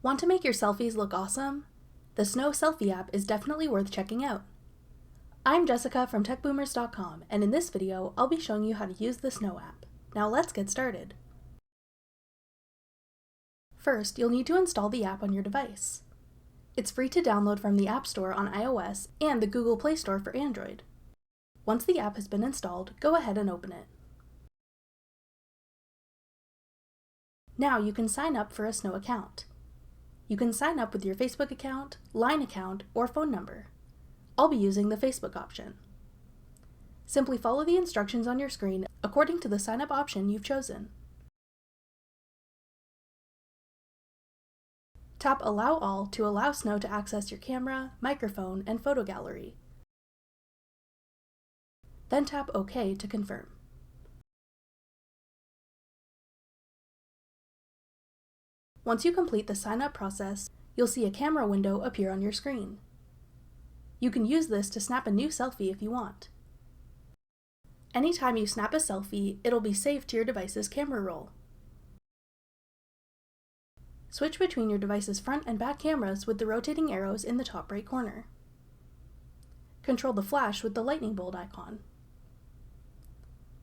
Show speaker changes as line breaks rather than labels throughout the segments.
Want to make your selfies look awesome? The Snow Selfie app is definitely worth checking out. I'm Jessica from techboomers.com, and in this video, I'll be showing you how to use the Snow app. Now let's get started. First, you'll need to install the app on your device. It's free to download from the App Store on iOS and the Google Play Store for Android. Once the app has been installed, go ahead and open it. Now you can sign up for a Snow account. You can sign up with your Facebook account, Line account, or phone number. I'll be using the Facebook option. Simply follow the instructions on your screen according to the sign up option you've chosen. Tap Allow All to allow Snow to access your camera, microphone, and photo gallery. Then tap OK to confirm. Once you complete the sign-up process, you'll see a camera window appear on your screen. You can use this to snap a new selfie if you want. Anytime you snap a selfie, it'll be saved to your device's camera roll. Switch between your device's front and back cameras with the rotating arrows in the top right corner. Control the flash with the lightning bolt icon.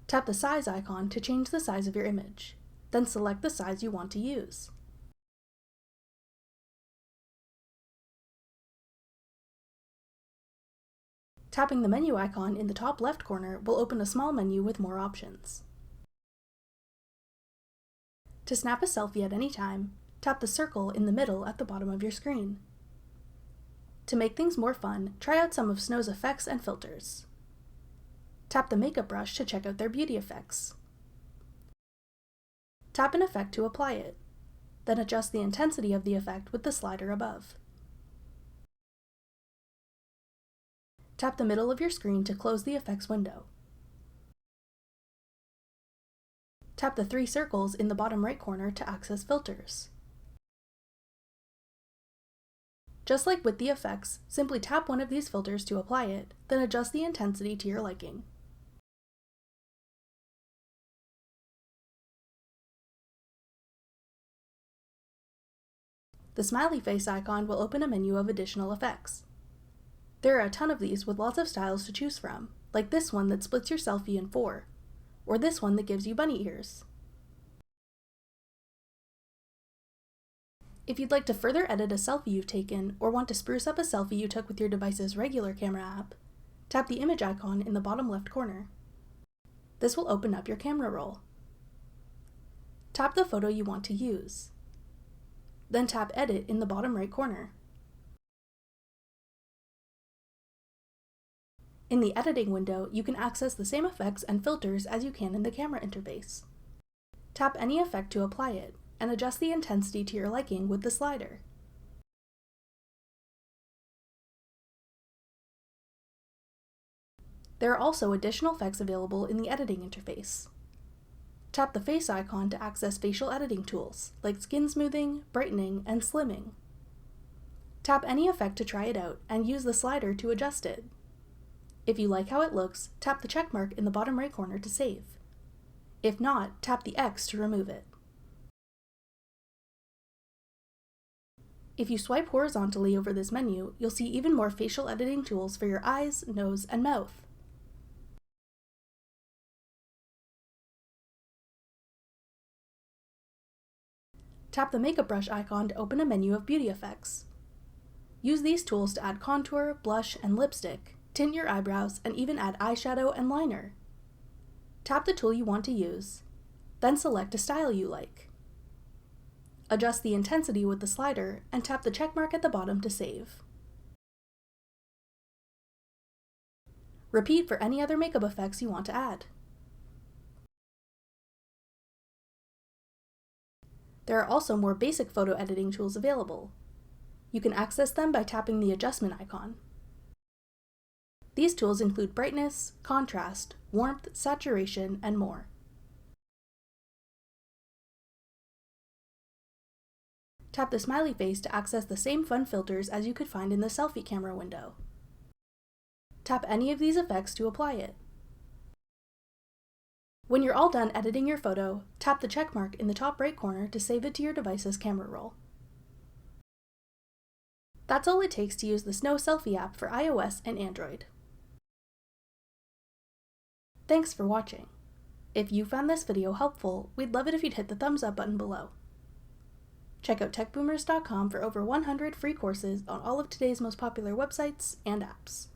Tap the size icon to change the size of your image, then select the size you want to use. Tapping the menu icon in the top left corner will open a small menu with more options. To snap a selfie at any time, tap the circle in the middle at the bottom of your screen. To make things more fun, try out some of Snow's effects and filters. Tap the makeup brush to check out their beauty effects. Tap an effect to apply it, then adjust the intensity of the effect with the slider above. Tap the middle of your screen to close the effects window. Tap the three circles in the bottom right corner to access filters. Just like with the effects, simply tap one of these filters to apply it, then adjust the intensity to your liking. The smiley face icon will open a menu of additional effects. There are a ton of these with lots of styles to choose from, like this one that splits your selfie in 4, or this one that gives you bunny ears. If you'd like to further edit a selfie you've taken, or want to spruce up a selfie you took with your device's regular camera app, tap the image icon in the bottom left corner. This will open up your camera roll. Tap the photo you want to use. Then tap Edit in the bottom right corner. In the editing window, you can access the same effects and filters as you can in the camera interface. Tap any effect to apply it, and adjust the intensity to your liking with the slider. There are also additional effects available in the editing interface. Tap the face icon to access facial editing tools, like skin smoothing, brightening, and slimming. Tap any effect to try it out, and use the slider to adjust it. If you like how it looks, tap the checkmark in the bottom right corner to save. If not, tap the X to remove it. If you swipe horizontally over this menu, you'll see even more facial editing tools for your eyes, nose, and mouth. Tap the makeup brush icon to open a menu of beauty effects. Use these tools to add contour, blush, and lipstick, tint your eyebrows, and even add eyeshadow and liner. Tap the tool you want to use, then select a style you like. Adjust the intensity with the slider, and tap the checkmark at the bottom to save. Repeat for any other makeup effects you want to add. There are also more basic photo editing tools available. You can access them by tapping the adjustment icon. These tools include brightness, contrast, warmth, saturation, and more. Tap the smiley face to access the same fun filters as you could find in the selfie camera window. Tap any of these effects to apply it. When you're all done editing your photo, tap the checkmark in the top right corner to save it to your device's camera roll. That's all it takes to use the Snow Selfie app for iOS and Android. Thanks for watching. If you found this video helpful, we'd love it if you'd hit the thumbs up button below. Check out techboomers.com for over 100 free courses on all of today's most popular websites and apps.